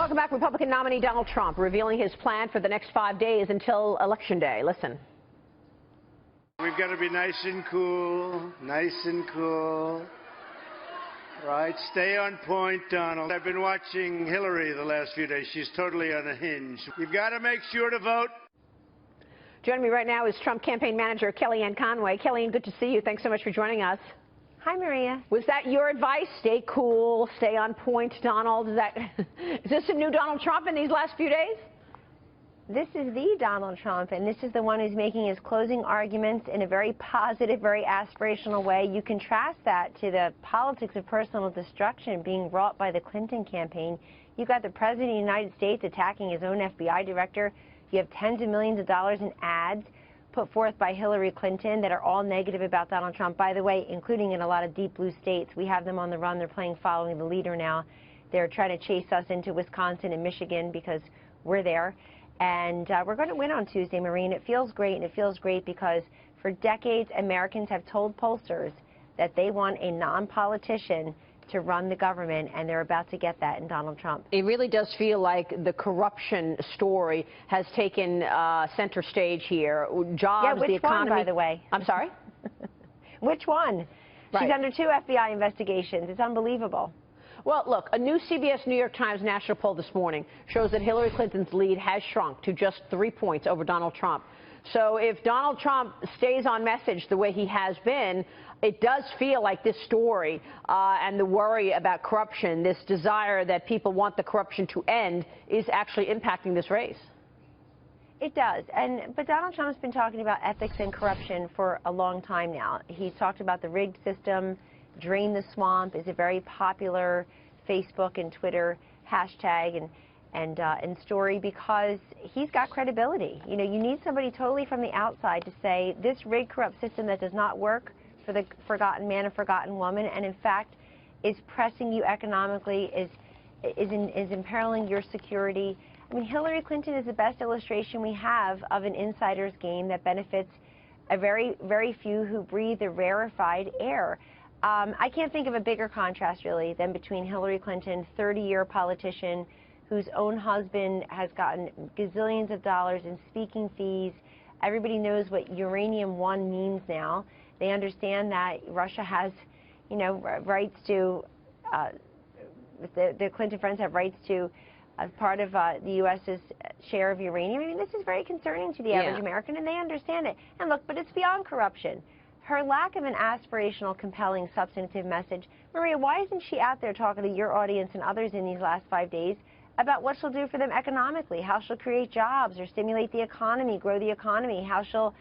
Welcome back. Republican nominee Donald Trump revealing his plan for the next 5 days until Election Day. Listen. We've got to be nice and cool, Right, stay on point, Donald. I've been watching Hillary the last few days. She's totally on a hinge. You've got to make sure to vote. Joining me right now is Trump campaign manager Kellyanne Conway. Kellyanne, good to see you. Thanks so much for joining us. Hi, Maria. Was that your advice? Stay cool, stay on point, Donald. Is this a new Donald Trump in these last few days? This is the Donald Trump, and this is the one who's making his closing arguments in a very positive, very aspirational way. You contrast that to the politics of personal destruction being wrought by the Clinton campaign. You've got the President of the United States attacking his own FBI director. You have tens of millions of dollars in ads put forth by Hillary Clinton that are all negative about Donald Trump, by the way, including in a lot of deep blue states. We have them on the run. They're playing following the leader now. They're trying to chase us into Wisconsin and Michigan because we're there. And we're going to win on Tuesday, Marie, and it feels great. And it feels great because for decades, Americans have told pollsters that they want a non-politician to run the government, and they're about to get that in Donald Trump. It really does feel like the corruption story has taken center stage here. Jobs, which the economy. one, by the way? I'm sorry? Which one? Right. She's under 2 FBI investigations. It's unbelievable. Well, look, a new CBS New York Times national poll this morning shows that Hillary Clinton's lead has shrunk to just 3 points over Donald Trump. So if Donald Trump stays on message the way he has been, it does feel like this story and the worry about corruption, this desire that people want the corruption to end, is actually impacting this race. It does. But Donald Trump's been talking about ethics and corruption for a long time now. He's talked about the rigged system. Drain the Swamp is a very popular Facebook and Twitter hashtag and story because he's got credibility. You know, you need somebody totally from the outside to say this rigged, corrupt system that does not work for the forgotten man and forgotten woman, and in fact is pressing you economically, is imperiling your security. I mean, Hillary Clinton is the best illustration we have of an insider's game that benefits a very, very few who breathe the rarefied air. I can't think of a bigger contrast, really, than between Hillary Clinton, 30-year politician whose own husband has gotten gazillions of dollars in speaking fees. Everybody knows what Uranium One means now. They understand that Russia has, you know, rights to, the Clinton friends have rights to, as part of the U.S.'s share of uranium. I mean, this is very concerning to the average American, and they understand it. And look, but it's beyond corruption. Her lack of an aspirational, compelling, substantive message. Maria, why isn't she out there talking to your audience and others in these last 5 days about what she'll do for them economically, how she'll create jobs or stimulate the economy, grow the economy, how she'll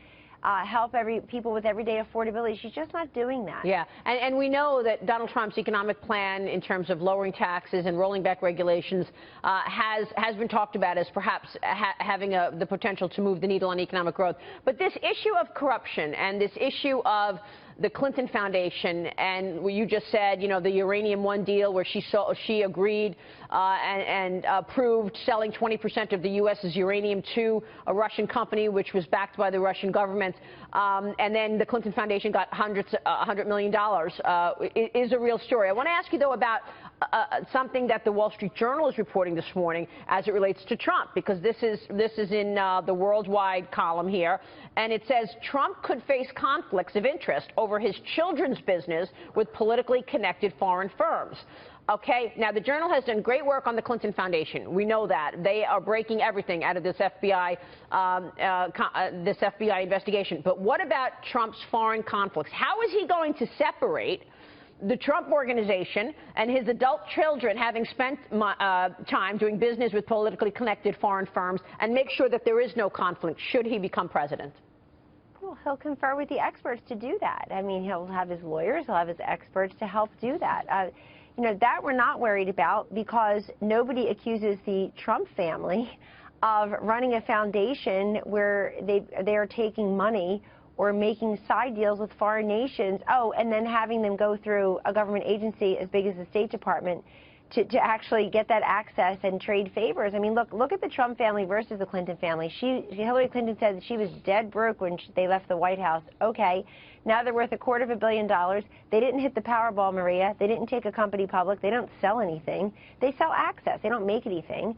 help people with everyday affordability? She's just not doing that. Yeah, and we know that Donald Trump's economic plan in terms of lowering taxes and rolling back regulations has been talked about as perhaps having the potential to move the needle on economic growth. But this issue of corruption and this issue of the Clinton Foundation, and what you just said, you know, the Uranium One deal where she agreed and approved selling 20% of the U.S.'s uranium to a Russian company, which was backed by the Russian government, and then the Clinton Foundation got $100 million, is a real story. I want to ask you, though, about something that the Wall Street Journal is reporting this morning as it relates to Trump, because this is in the worldwide column here, and it says Trump could face conflicts of interest over his children's business with politically connected foreign firms. Okay, now the Journal has done great work on the Clinton Foundation. We know that. They are breaking everything out of this FBI investigation. But what about Trump's foreign conflicts? How is he going to separate the Trump organization and his adult children having spent time doing business with politically connected foreign firms and make sure that there is no conflict should he become president? Well, he'll confer with the experts to do that. I mean, he'll have his lawyers, he'll have his experts to help do that. You know, that we're not worried about because nobody accuses the Trump family of running a foundation where they are taking money or making side deals with foreign nations, and then having them go through a government agency as big as the State Department to actually get that access and trade favors. I mean, look at the Trump family versus the Clinton family. Hillary Clinton said that she was dead broke when they left the White House. Okay, now they're worth $250 million. They didn't hit the Powerball, Maria. They didn't take a company public. They don't sell anything. They sell access. They don't make anything.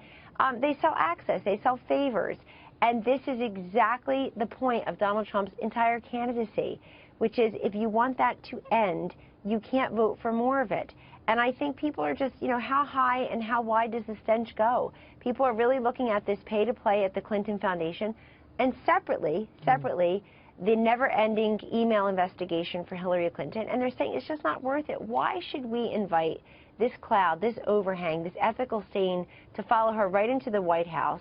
They sell access. They sell favors. And this is exactly the point of Donald Trump's entire candidacy, which is if you want that to end, you can't vote for more of it. And I think people are just, how high and how wide does the stench go? People are really looking at this pay-to-play at the Clinton Foundation, and separately, the never-ending email investigation for Hillary Clinton, and they're saying it's just not worth it. Why should we invite this cloud, this overhang, this ethical stain to follow her right into the White House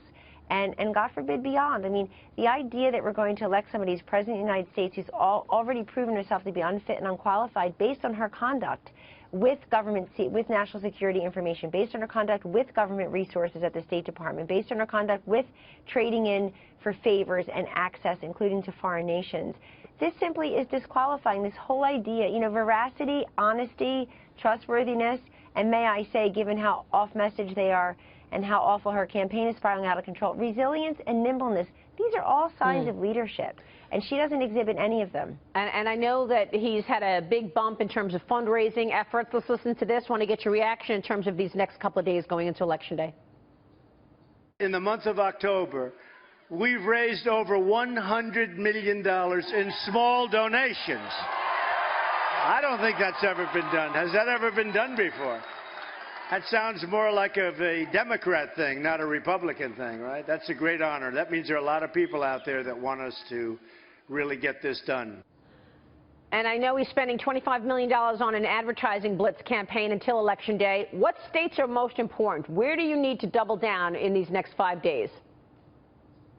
and God forbid beyond? I mean, the idea that we're going to elect somebody who's President of the United States who's already proven herself to be unfit and unqualified based on her conduct with with national security information, based on her conduct with government resources at the State Department, based on her conduct with trading in for favors and access, including to foreign nations. This simply is disqualifying this whole idea, veracity, honesty, trustworthiness, and may I say, given how off-message they are and how awful her campaign is spiraling out of control, resilience and nimbleness, these are all signs of leadership, and she doesn't exhibit any of them. And I know that he's had a big bump in terms of fundraising efforts. Let's listen to this. Want to get your reaction in terms of these next couple of days going into Election Day. In the month of October, we've raised over $100 million in small donations. I don't think that's ever been done. Has that ever been done before? That sounds more like a Democrat thing, not a Republican thing, right? That's a great honor. That means there are a lot of people out there that want us to really get this done. And I know he's spending $25 million on an advertising blitz campaign until Election Day. What states are most important? Where do you need to double down in these next 5 days?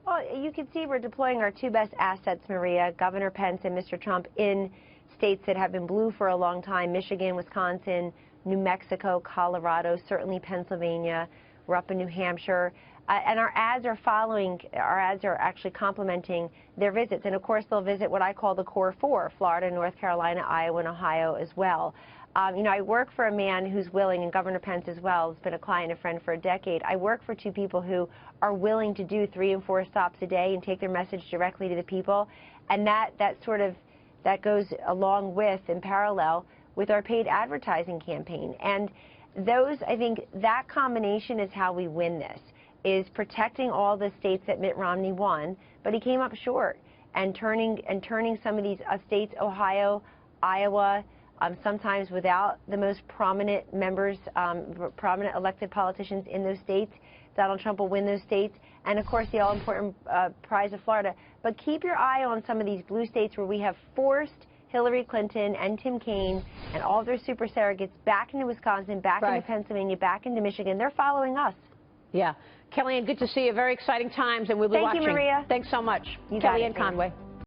Well, you can see we're deploying our two best assets, Maria, Governor Pence and Mr. Trump, in states that have been blue for a long time: Michigan, Wisconsin, New Mexico, Colorado, certainly Pennsylvania. We're up in New Hampshire. And our ads are actually complementing their visits. And of course, they'll visit what I call the core four: Florida, North Carolina, Iowa, and Ohio as well. I work for a man who's willing, and Governor Pence as well, has been a client and friend for a decade. I work for two people who are willing to do 3 and 4 stops a day and take their message directly to the people. And that goes along with, in parallel, with our paid advertising campaign. And I think that combination is how we win this, is protecting all the states that Mitt Romney won, but he came up short, and turning some of these states, Ohio, Iowa, sometimes without the most prominent members, prominent elected politicians in those states. Donald Trump will win those states, and of course the all-important prize of Florida. But keep your eye on some of these blue states where we have forced Hillary Clinton and Tim Kaine and all of their super surrogates back into Wisconsin, back into Pennsylvania, back into Michigan. They're following us. Yeah. Kellyanne, good to see you. Very exciting times, and we'll be watching. Thank you, Maria. Thanks so much. You got it, Kellyanne Conway.